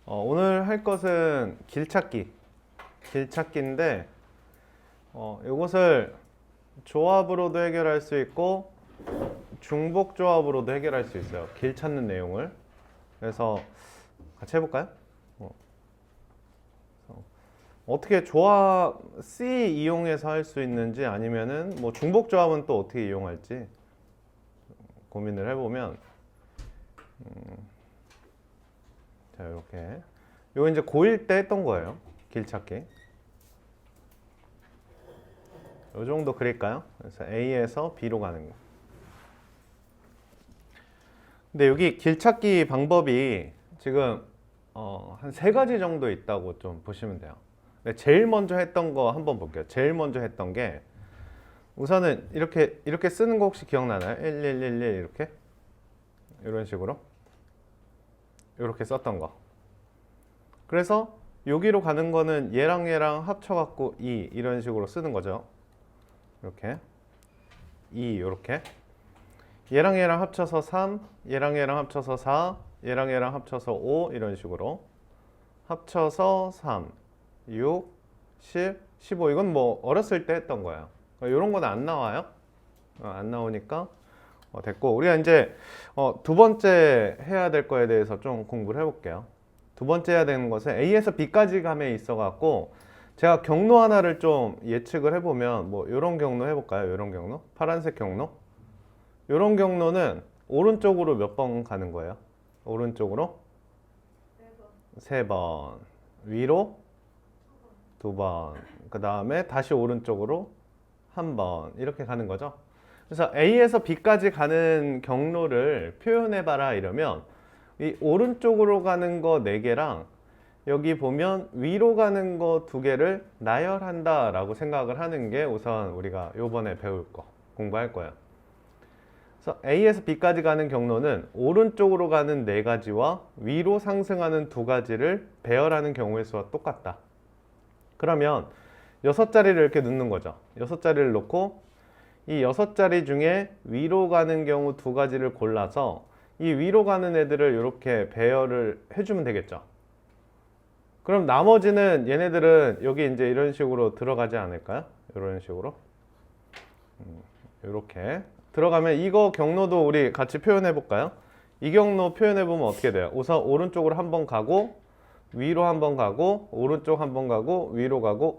오늘 할 것은 길찾기인데 이것을 조합으로도 해결할 수 있고 중복 조합으로도 해결할 수 있어요. 길 찾는 내용을. 그래서 같이 해볼까요? 어떻게 조합 C 이용해서 할 수 있는지 아니면은 뭐 중복 조합은 또 어떻게 이용할지 고민을 해보면 자, 이렇게 이거 이제 고1 때 했던 거예요. 길찾기. 이 정도 그릴까요? 그래서 A에서 B로 가는 거. 근데 여기 길찾기 방법이 지금 한 3가지 정도 있다고 좀 보시면 돼요. 근데 제일 먼저 했던 거 한번 볼게요. 제일 먼저 했던 게 우선은 이렇게 쓰는 거 혹시 기억나나요? 1111 이렇게 이런 식으로 이렇게 썼던 거. 그래서 여기로 가는 거는 얘랑 합쳐갖고 2 이런 식으로 쓰는 거죠. 이렇게 2 이렇게 얘랑 합쳐서 3, 얘랑 합쳐서 4, 얘랑 합쳐서 5 이런 식으로 합쳐서 3, 6, 10, 15 이건 뭐 어렸을 때 했던 거예요. 이런 건 안 나와요. 안 나오니까 됐고 우리가 이제 두 번째 해야 될 거에 대해서 좀 공부를 해볼게요. 두 번째 해야 되는 것은 A에서 B까지 감에 있어 갖고 제가 경로 하나를 좀 예측을 해보면 뭐 이런 경로 해볼까요? 이런 경로? 파란색 경로? 이런 경로는 오른쪽으로 몇 번 가는 거예요? 오른쪽으로? 3번. 위로? 2번. 그 다음에 다시 오른쪽으로 1번. 이렇게 가는 거죠. 그래서 A에서 B까지 가는 경로를 표현해봐라 이러면 이 오른쪽으로 가는 거 4개랑 여기 보면 위로 가는 거 2개를 나열한다 라고 생각을 하는 게 우선 우리가 요번에 배울 거, 공부할 거예요. 그래서 A에서 B까지 가는 경로는 오른쪽으로 가는 4가지와 위로 상승하는 2가지를 배열하는 경우의 수와 똑같다. 그러면 6자리를 이렇게 넣는 거죠. 6자리를 놓고 이 6자리 중에 위로 가는 경우 2가지를 골라서 이 위로 가는 애들을 이렇게 배열을 해주면 되겠죠. 그럼 나머지는 얘네들은 여기 이제 이런 식으로 들어가지 않을까요? 이런 식으로. 이렇게 들어가면 이거 경로도 우리 같이 표현해 볼까요? 이 경로 표현해 보면 어떻게 돼요? 우선 오른쪽으로 한번 가고 위로 한번 가고 오른쪽 한번 가고 위로 가고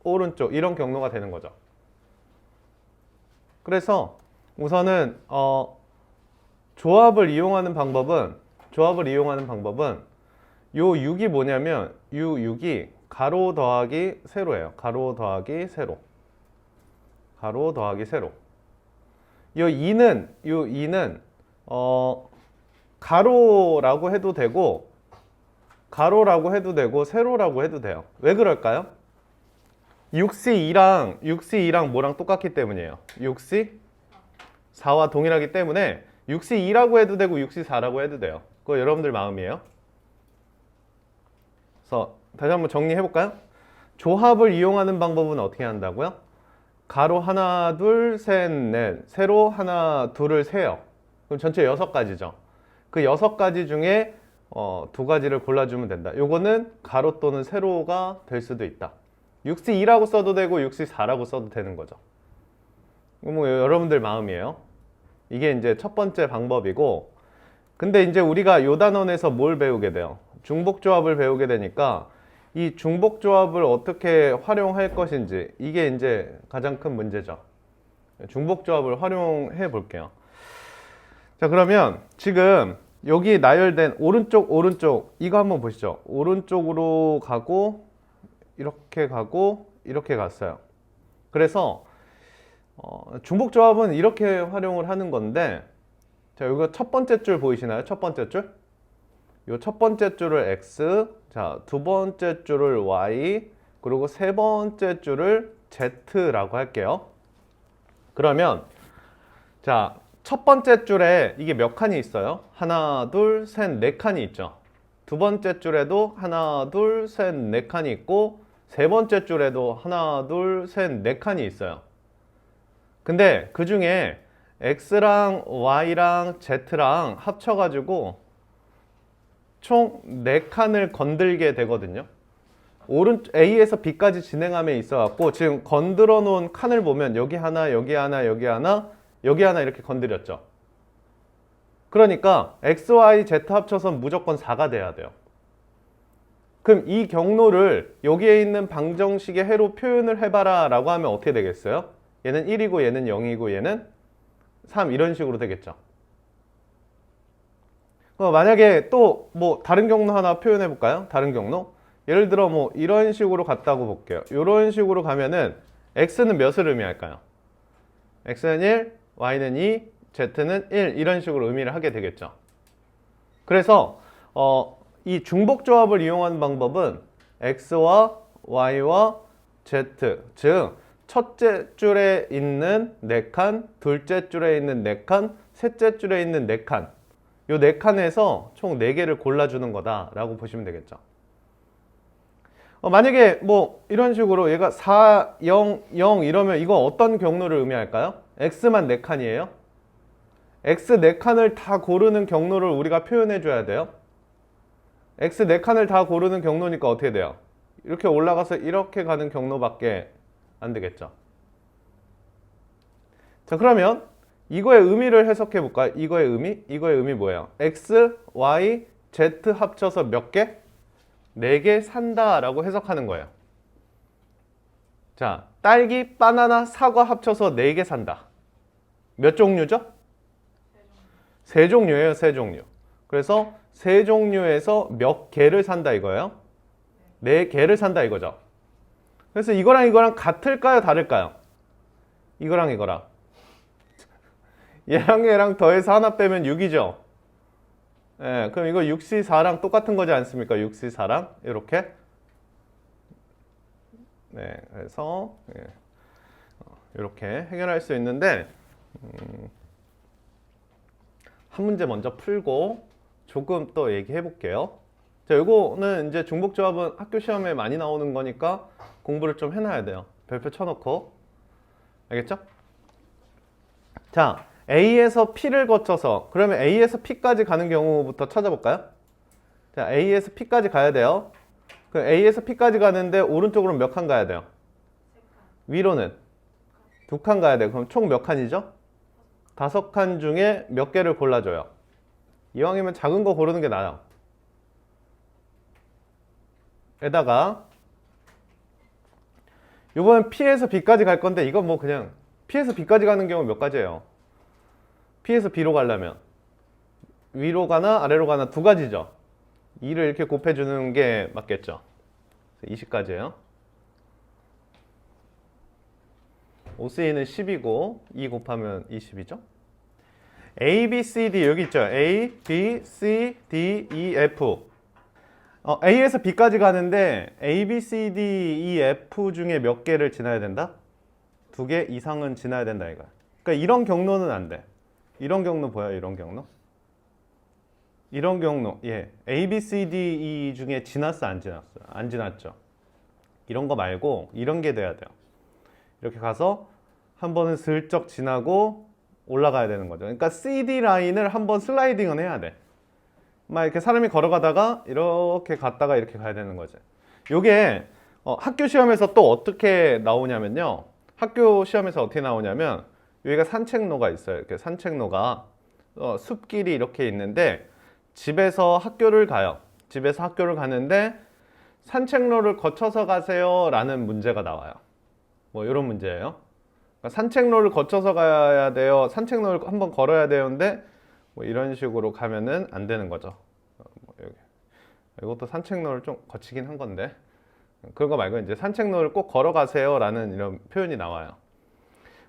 오른쪽 이런 경로가 되는 거죠. 그래서 우선은 조합을 이용하는 방법은 요 6이 뭐냐면 요 6이 가로 더하기 세로예요. 가로 더하기 세로. 가로 더하기 세로. 요 2는 가로라고 해도 되고 세로라고 해도 돼요. 왜 그럴까요? 6C2랑 뭐랑 똑같기 때문이에요. 6C 4와 동일하기 때문에 6C2라고 해도 되고 6C4라고 해도 돼요. 그거 여러분들 마음이에요. 그래서 다시 한번 정리해 볼까요? 조합을 이용하는 방법은 어떻게 한다고요? 가로 하나, 둘, 셋, 넷, 세로 하나, 둘을 세요. 그럼 전체 6가지죠. 그 6가지 중에 2가지를 골라주면 된다. 요거는 가로 또는 세로가 될 수도 있다. 6C2라고 써도 되고 6C4라고 써도 되는 거죠. 뭐 여러분들 마음이에요. 이게 이제 첫 번째 방법이고, 근데 이제 우리가 요 단원에서 뭘 배우게 돼요? 중복조합을 배우게 되니까 이 중복조합을 어떻게 활용할 것인지 이게 이제 가장 큰 문제죠. 중복조합을 활용해 볼게요. 자, 그러면 지금 여기 나열된 오른쪽 이거 한번 보시죠. 오른쪽으로 가고 이렇게 갔어요. 그래서 중복조합은 이렇게 활용을 하는 건데, 자, 여기가 첫 번째 줄 보이시나요? 첫 번째 줄? 요 첫 번째 줄을 X, 자, 두 번째 줄을 Y, 그리고 세 번째 줄을 Z라고 할게요. 그러면 자, 첫 번째 줄에 이게 몇 칸이 있어요? 하나, 둘, 셋, 네 칸이 있죠. 두 번째 줄에도 하나, 둘, 셋, 네 칸이 있고 세 번째 줄에도 하나, 둘, 셋, 네 칸이 있어요. 근데 그 중에 X랑 Y랑 Z랑 합쳐가지고 총 4칸을 건들게 되거든요. A에서 B까지 진행함에 있어 갖고 지금 건드려 놓은 칸을 보면 여기 하나, 여기 하나, 여기 하나, 여기 하나 이렇게 건드렸죠. 그러니까 X, Y, Z 합쳐서 무조건 4가 돼야 돼요. 그럼 이 경로를 여기에 있는 방정식의 해로 표현을 해봐라 라고 하면 어떻게 되겠어요? 얘는 1이고 얘는 0이고 얘는 3 이런 식으로 되겠죠. 만약에 또 뭐 다른 경로 하나 표현해 볼까요? 다른 경로? 예를 들어 뭐 이런 식으로 갔다고 볼게요. 이런 식으로 가면은 x는 몇을 의미할까요? x는 1, y는 2, z는 1 이런 식으로 의미를 하게 되겠죠. 그래서 이 중복조합을 이용하는 방법은 x와 y와 z, 즉 첫째 줄에 있는 4칸, 둘째 줄에 있는 4칸, 셋째 줄에 있는 4칸 요 4칸에서 총 4개를 골라주는 거다라고 보시면 되겠죠. 만약에 뭐 이런 식으로 얘가 4, 0, 0 이러면 이거 어떤 경로를 의미할까요? x만 4칸이에요. x 4칸을 다 고르는 경로를 우리가 표현해 줘야 돼요. x 4칸을 다 고르는 경로니까 어떻게 돼요? 이렇게 올라가서 이렇게 가는 경로밖에 안 되겠죠. 자, 그러면 이거의 의미를 해석해 볼까요? 이거의 의미 뭐예요? x, y, z 합쳐서 몇 개? 4개 산다 라고 해석하는 거예요. 자, 딸기, 바나나, 사과 합쳐서 4개 산다. 몇 종류죠? 3종류예요, 3종류. 그래서 3종류에서 몇 개를 산다 이거예요? 4개를 산다 이거죠. 그래서 이거랑 같을까요, 다를까요? 이거랑 얘랑 더해서 하나 빼면 6이죠. 예, 그럼 이거 6C4랑 똑같은 거지 않습니까? 6C4랑 이렇게. 네, 그래서 이렇게 해결할 수 있는데 한 문제 먼저 풀고 조금 또 얘기해 볼게요. 자, 이거는 이제 중복조합은 학교 시험에 많이 나오는 거니까 공부를 좀 해놔야 돼요. 별표 쳐놓고. 알겠죠? 자, A에서 P를 거쳐서 그러면 A에서 P까지 가는 경우부터 찾아볼까요? 자, A에서 P까지 가야 돼요. 그럼 A에서 P까지 가는데 오른쪽으로 몇 칸 가야 돼요? 위로는 2칸 가야 돼요. 그럼 총 몇 칸이죠? 5칸 중에 몇 개를 골라줘요? 이왕이면 작은 거 고르는 게 나아요. 에다가 이번엔 P에서 B까지 갈 건데 이건 뭐 그냥 P에서 B까지 가는 경우 몇 가지예요? P에서 B로 가려면 위로 가나 아래로 가나 2가지죠. 2를 이렇게 곱해주는 게 맞겠죠. 20가지예요. OC는 10이고 2 곱하면 20이죠. A, B, C, D 여기 있죠. A, B, C, D, E, F. A에서 B까지 가는데 A, B, C, D, E, F 중에 몇 개를 지나야 된다? 2개 이상은 지나야 된다 이거야. 그러니까 이런 경로는 안 돼. 이런 경로 보여요? 이런 경로? 이런 경로, 예. A, B, C, D, E 중에 지났어? 안 지났어? 안 지났죠. 이런 거 말고 이런 게 돼야 돼요. 이렇게 가서 한 번은 슬쩍 지나고 올라가야 되는 거죠. 그러니까 CD 라인을 한번 슬라이딩은 해야 돼. 막 이렇게 사람이 걸어가다가 이렇게 갔다가 이렇게 가야 되는 거죠. 요게 학교 시험에서 또 어떻게 나오냐면요. 학교 시험에서 어떻게 나오냐면 여기가 산책로가 있어요. 이렇게 산책로가 숲길이 이렇게 있는데 집에서 학교를 가요. 집에서 학교를 가는데 산책로를 거쳐서 가세요 라는 문제가 나와요. 뭐 이런 문제예요. 그러니까 산책로를 거쳐서 가야 돼요. 산책로를 한번 걸어야 되는데 뭐 이런 식으로 가면은 안 되는 거죠. 여기. 이것도 산책로를 좀 거치긴 한 건데 그거 말고 이제 산책로를 꼭 걸어가세요 라는 이런 표현이 나와요.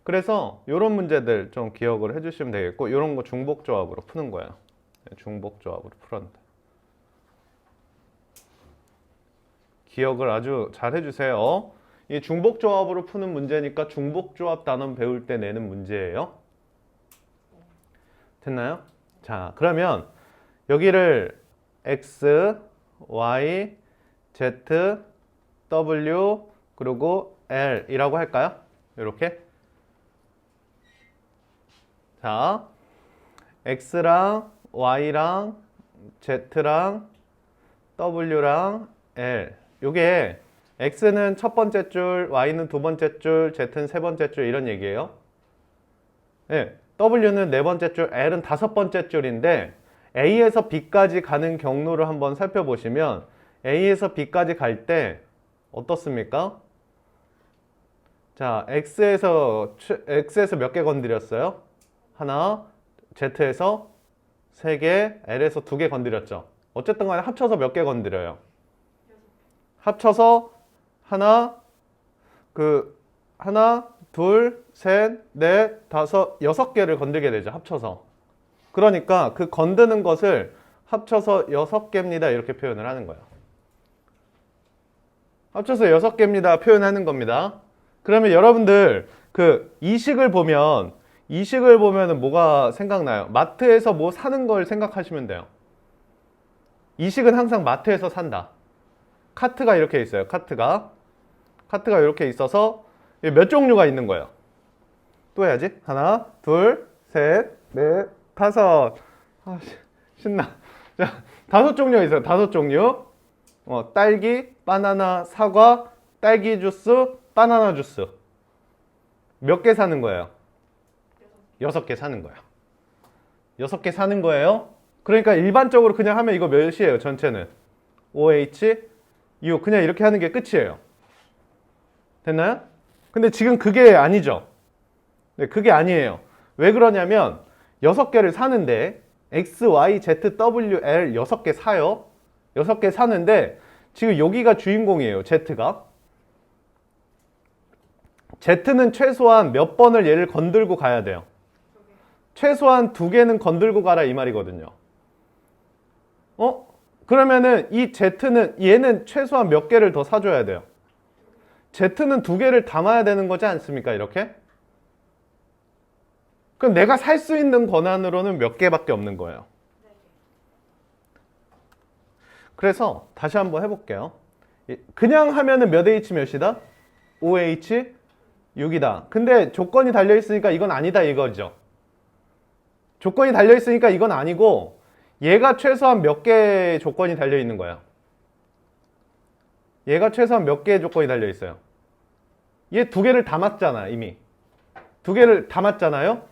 그래서 이런 문제들 좀 기억을 해주시면 되겠고 이런 거 중복조합으로 푸는 거예요. 중복조합으로 풀었는데 기억을 아주 잘 해주세요. 이 중복조합으로 푸는 문제니까 중복조합 단원 배울 때 내는 문제예요. 됐나요? 자, 그러면 여기를 X, Y, Z, W 그리고 L 이라고 할까요? 이렇게. 자, X랑 Y랑 Z랑 W랑 L. 요게 X는 첫 번째 줄, Y는 두 번째 줄, Z는 세 번째 줄 이런 얘기예요. 네, W는 네 번째 줄, L은 다섯 번째 줄인데 A에서 B까지 가는 경로를 한번 살펴보시면 A에서 B까지 갈 때 어떻습니까? 자, X에서 몇 개 건드렸어요? 하나, Z에서 세 개, L에서 두 개 건드렸죠. 어쨌든 간에 합쳐서 몇 개 건드려요? 합쳐서 하나, 하나, 둘, 셋, 넷, 다섯, 여섯 개를 건들게 되죠. 합쳐서. 그러니까 그 건드는 것을 합쳐서 여섯 개입니다. 이렇게 표현을 하는 거예요. 합쳐서 여섯 개입니다. 표현하는 겁니다. 그러면 여러분들 이식을 보면은 뭐가 생각나요? 마트에서 뭐 사는 걸 생각하시면 돼요. 이식은 항상 마트에서 산다. 카트가 이렇게 있어요. 카트가 이렇게 있어서 몇 종류가 있는 거예요. 또 해야지. 하나, 둘, 셋, 넷, 다섯. 아, 신나. 자, 다섯 종류가 있어요. 다섯 종류. 딸기, 바나나, 사과, 딸기 주스, 바나나 주스. 몇 개 사는 거예요? 6개 사는 거예요. 6개 사는 거예요. 그러니까 일반적으로 그냥 하면 이거 몇이에요? 전체는 OH, U 그냥 이렇게 하는 게 끝이에요. 됐나요? 근데 지금 그게 아니죠. 네, 그게 아니에요. 왜 그러냐면 6개를 사는데 X, Y, Z, W, L 6개 사요. 6개 사는데 지금 여기가 주인공이에요. Z가. Z는 최소한 몇 번을 얘를 건들고 가야 돼요? 최소한 2개는 건들고 가라 이 말이거든요. 그러면은 이 Z는 얘는 최소한 몇 개를 더 사줘야 돼요? Z는 2개를 담아야 되는 거지 않습니까? 이렇게? 그럼 내가 살 수 있는 권한으로는 몇 개밖에 없는 거예요. 그래서 다시 한번 해볼게요. 그냥 하면은 몇 H 몇이다? OH 6이다. 근데 조건이 달려있으니까 이건 아니다 이거죠. 조건이 달려있으니까 이건 아니고 얘가 최소한 몇 개의 조건이 달려있는 거야. 얘가 최소한 몇 개의 조건이 달려있어요. 얘 2개를 담았잖아 이미. 2개를 담았잖아요.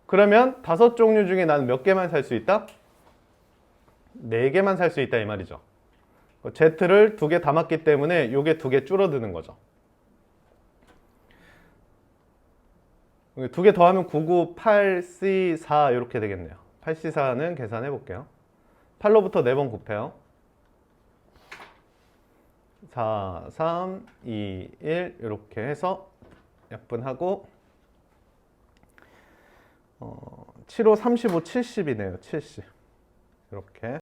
그러면 5종류 중에 나는 몇 개만 살 수 있다? 4개만 살 수 있다 이 말이죠. Z를 2개 담았기 때문에 요게 2개 줄어드는 거죠. 2개 더하면 9, 9, 8, C, 4 이렇게 되겠네요. 8C4는 계산해 볼게요. 8로부터 4번 곱해요. 4, 3, 2, 1 이렇게 해서 약분하고 7, 5, 35, 70이네요. 70 이렇게